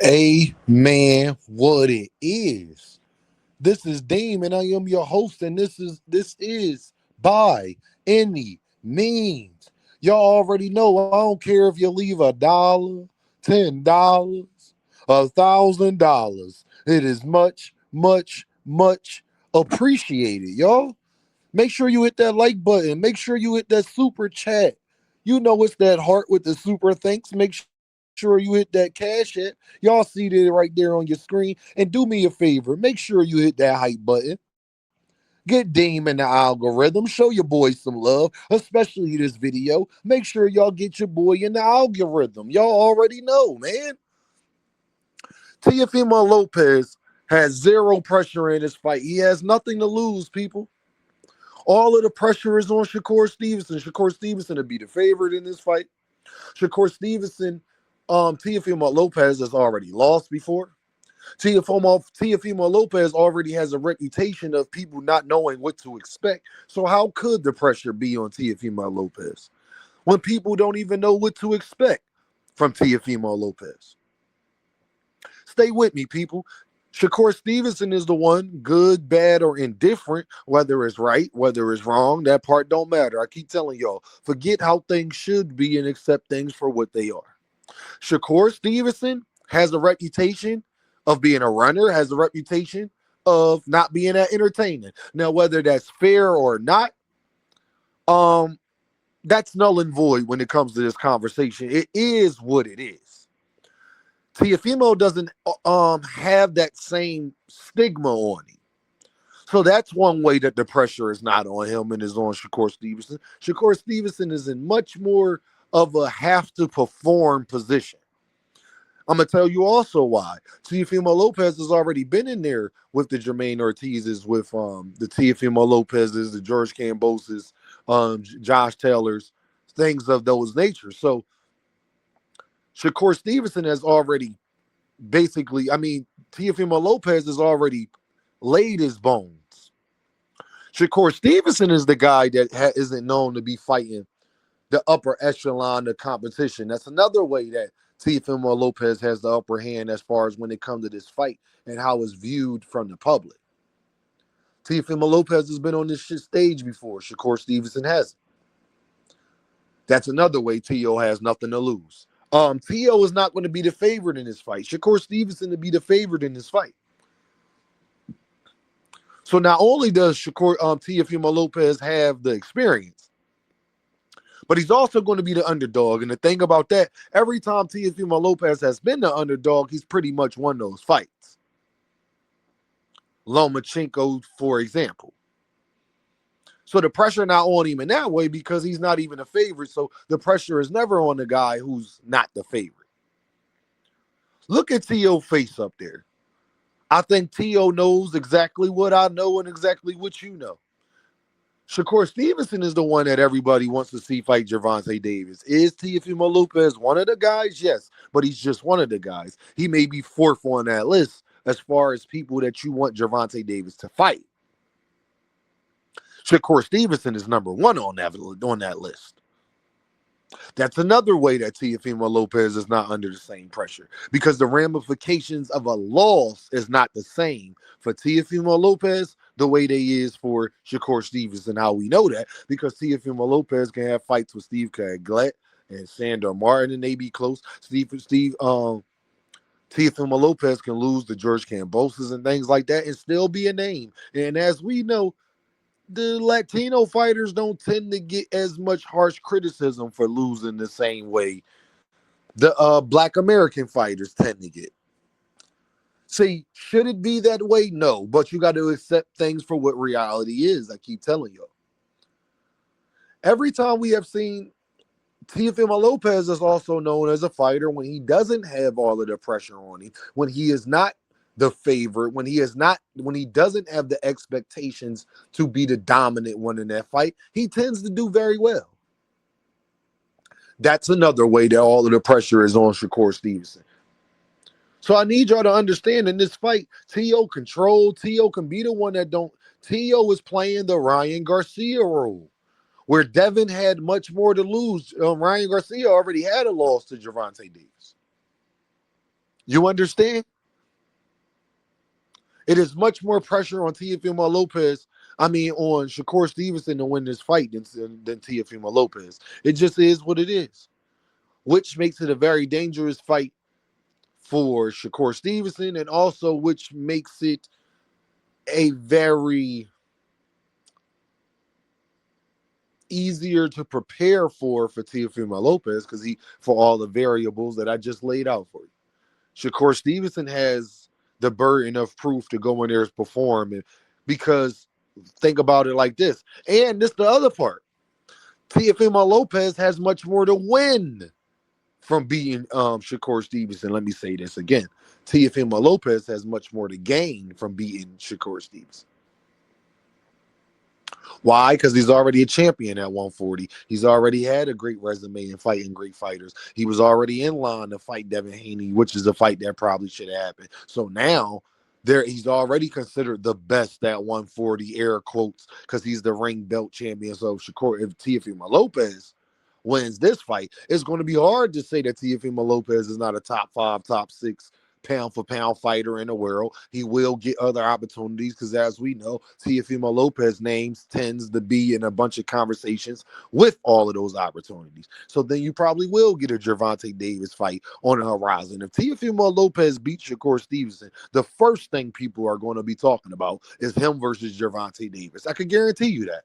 Amen. What it is. This is Deem, and I am your host, and this is by any means. Y'all already know. I don't care if you leave $1, $10, $1,000. It is much, much, much appreciated, y'all. Make sure you hit that like button. Make sure you hit that super chat. You know it's that heart with the super thanks. Make sure you hit that cash app. Y'all see it right there on your screen. And do me a favor. Make sure you hit that hype button. Get Deem in the algorithm. Show your boys some love, especially this video. Make sure y'all get your boy in the algorithm. Y'all already know, man. Teofimo Lopez has zero pressure in his fight. He has nothing to lose, people. All of the pressure is on Shakur Stevenson. Shakur Stevenson to be the favorite in this fight. Shakur Stevenson, Teofimo Lopez has already lost before. Teofimo Lopez already has a reputation of people not knowing what to expect. So how could the pressure be on Teofimo Lopez when people don't even know what to expect from Teofimo Lopez? Stay with me, people. Shakur Stevenson is the one, good, bad, or indifferent, whether it's right, whether it's wrong, that part don't matter. I keep telling y'all, forget how things should be and accept things for what they are. Shakur Stevenson has a reputation of being a runner, has a reputation of not being that entertaining. Now, whether that's fair or not, um, that's null and void when it comes to this conversation. It is what it is. Teofimo doesn't have that same stigma on him. So that's one way that the pressure is not on him and is on Shakur Stevenson. Shakur Stevenson is in much more of a have to perform position. I'm gonna tell you also why. Teofimo Lopez has already been in there with the Jermaine Ortizes, with the Teofimo Lopezes, the George Camboses, Josh Taylors, things of those natures. So Shakur Stevenson has already basically, I mean, Teofimo Lopez has already laid his bones. Shakur Stevenson is the guy that isn't known to be fighting the upper echelon of competition. That's another way that Teofimo Lopez has the upper hand as far as when it comes to this fight and how it's viewed from the public. Teofimo Lopez has been on this shit stage before. Shakur Stevenson hasn't. That's another way Teo has nothing to lose. Teo is not going to be the favorite in this fight. Shakur Stevenson to be the favorite in this fight. So not only does Teofimo Lopez have the experience, but he's also going to be the underdog. And the thing about that, every time Teofimo Lopez has been the underdog, he's pretty much won those fights. Lomachenko, for example. So the pressure not on him in that way because he's not even a favorite. So the pressure is never on the guy who's not the favorite. Look at Teo's face up there. I think Teo knows exactly what I know and exactly what you know. Shakur Stevenson is the one that everybody wants to see fight Gervonta Davis. Is Teofimo Lopez one of the guys? Yes, but he's just one of the guys. He may be fourth on that list as far as people that you want Gervonta Davis to fight. Shakur Stevenson is number one on that list. That's another way that Teofimo Lopez is not under the same pressure because the ramifications of a loss is not the same for Teofimo Lopez the way they is for Shakur Stevenson. How we know that because Teofimo Lopez can have fights with Steve Caglett and Sandor Martin and they be close. Teofimo Lopez can lose to George Camboses and things like that and still be a name. And as we know, the Latino fighters don't tend to get as much harsh criticism for losing the same way the Black American fighters tend to get. See, should it be that way? No, but you got to accept things for what reality is. I keep telling you. Every time we have seen Teofimo Lopez is also known as a fighter when he doesn't have all of the pressure on him, when he is not the favorite, when he doesn't have the expectations to be the dominant one in that fight, he tends to do very well. That's another way that all of the pressure is on Shakur Stevenson. So I need y'all to understand in this fight, Teo can be the one that don't. Teo is playing the Ryan Garcia role where Devin had much more to lose. Ryan Garcia already had a loss to Gervonta Davis. You understand? It is much more pressure on Teofimo Lopez. I mean, on Shakur Stevenson to win this fight than Teofimo Lopez. It just is what it is, which makes it a very dangerous fight for Shakur Stevenson, and also which makes it a very easier to prepare for Teofimo Lopez because for all the variables that I just laid out for you. Shakur Stevenson has the burden of proof to go in there and perform, and because think about it like this, and this the other part. Teofimo Lopez has much more to win from beating Shakur Stevenson. Let me say this again. Teofimo Lopez has much more to gain from beating Shakur Stevenson. Why? Because he's already a champion at 140. He's already had a great resume in fighting great fighters. He was already in line to fight Devin Haney, which is a fight that probably should happen. So now he's already considered the best at 140, air quotes, because he's the ring belt champion. So Shakur, if Teofimo Lopez wins this fight, it's going to be hard to say that Teofimo Lopez is not a top 5, top 6 pound for pound fighter in the world. He will get other opportunities because, as we know, Teofimo Lopez names tends to be in a bunch of conversations with all of those opportunities. So then you probably will get a Gervonta Davis fight on the horizon. If Teofimo Lopez beats Shakur Stevenson, the first thing people are going to be talking about is him versus Gervonta Davis. I can guarantee you that.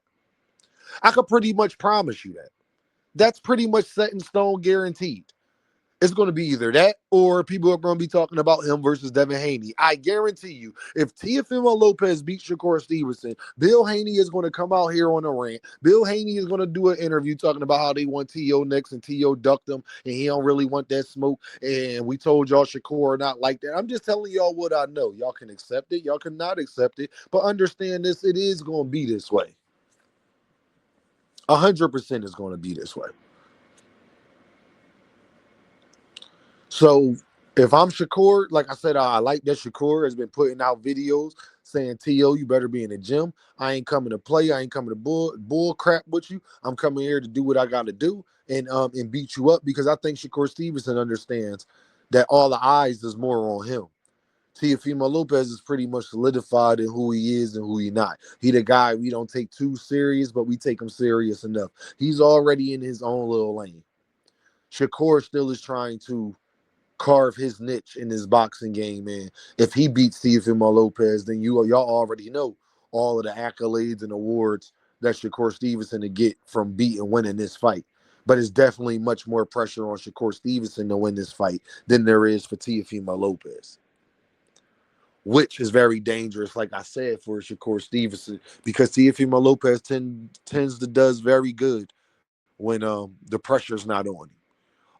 I could pretty much promise you that. That's pretty much set in stone, guaranteed. It's going to be either that or people are going to be talking about him versus Devin Haney. I guarantee you, if Teofimo Lopez beats Shakur Stevenson, Bill Haney is going to come out here on a rant. Bill Haney is going to do an interview talking about how they want T.O. next and T.O. ducked him and he don't really want that smoke. And we told y'all Shakur not like that. I'm just telling y'all what I know. Y'all can accept it. Y'all cannot accept it. But understand this, it is going to be this way. 100% is going to be this way. So if I'm Shakur, like I said, I like that Shakur has been putting out videos saying, T.O., you better be in the gym. I ain't coming to play. I ain't coming to bull crap with you. I'm coming here to do what I got to do and beat you up, because I think Shakur Stevenson understands that all the eyes is more on him. Teofimo Lopez is pretty much solidified in who he is and who he not. He the guy we don't take too serious, but we take him serious enough. He's already in his own little lane. Shakur still is trying to carve his niche in his boxing game, and if he beats Teofimo Lopez, then y'all already know all of the accolades and awards that Shakur Stevenson to get from winning this fight. But it's definitely much more pressure on Shakur Stevenson to win this fight than there is for Teofimo Lopez, which is very dangerous, like I said, for Shakur Stevenson, because Teofimo Lopez tends to does very good when the pressure's not on him.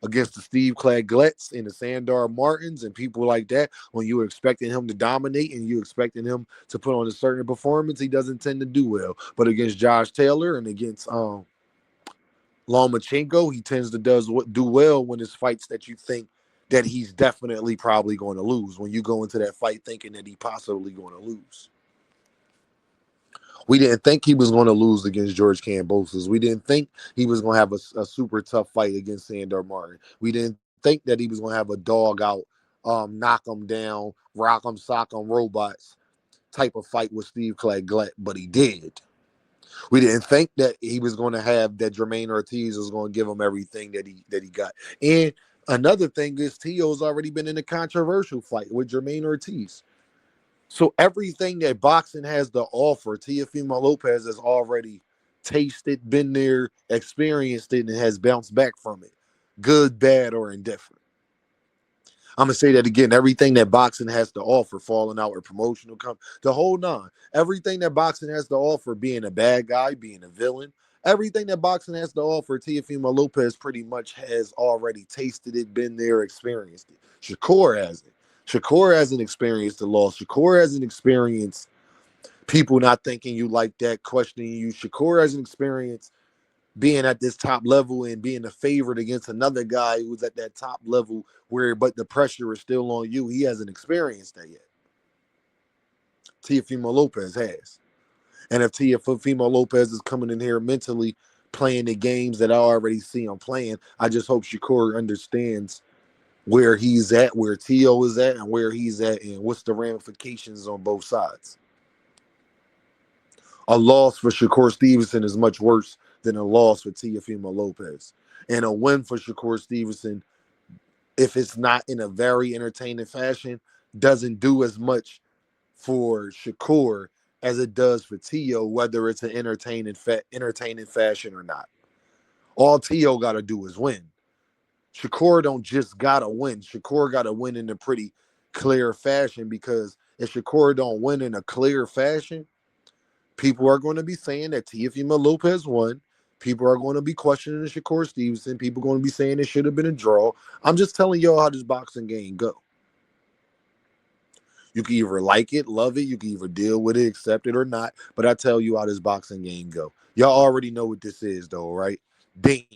Against the Steve Claglets and the Sandar Martins and people like that, when you're expecting him to dominate and you're expecting him to put on a certain performance, he doesn't tend to do well. But against Josh Taylor and against Lomachenko, he tends to do well when it's fights that you think that he's definitely probably going to lose, when you go into that fight thinking that he possibly going to lose. We didn't think he was going to lose against George Kambosos. We didn't think he was going to have a super tough fight against Sandor Martin. We didn't think that he was going to have a dog out, knock him down, rock him, sock him, robots type of fight with Steve Claglett, but he did. We didn't think that he was going to have that Jermaine Ortiz was going to give him everything that he got. And another thing is Tio's already been in a controversial fight with Jermaine Ortiz. So everything that boxing has to offer, Teofimo Lopez has already tasted, been there, experienced it, and has bounced back from it. Good, bad, or indifferent. I'm going to say that again. Everything that boxing has to offer, falling out or promotional, the whole nine. Everything that boxing has to offer, being a bad guy, being a villain, everything that boxing has to offer, Teofimo Lopez pretty much has already tasted it, been there, experienced it. Shakur hasn't. Shakur hasn't experienced the loss. Shakur hasn't experienced people not thinking you like that, questioning you. Shakur hasn't experienced being at this top level and being a favorite against another guy who's at that top level but the pressure is still on you. He hasn't experienced that yet. Teofimo Lopez has. And if Teofimo Lopez is coming in here mentally playing the games that I already see him playing, I just hope Shakur understands where he's at, where Teo is at, and where he's at, and what's the ramifications on both sides. A loss for Shakur Stevenson is much worse than a loss for Teofimo Lopez. And a win for Shakur Stevenson, if it's not in a very entertaining fashion, doesn't do as much for Shakur as it does for Teo, whether it's an entertaining fashion or not. All Teo got to do is win. Shakur don't just got to win. Shakur got to win in a pretty clear fashion, because if Shakur don't win in a clear fashion, people are going to be saying that Teofimo Lopez won. People are going to be questioning Shakur Stevenson. People are going to be saying it should have been a draw. I'm just telling y'all how this boxing game go. You can either like it, love it. You can either deal with it, accept it, or not. But I tell you how this boxing game go. Y'all already know what this is, though, right? Dean,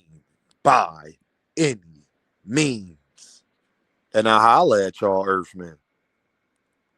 by any means. And I holla at y'all, Earthmen.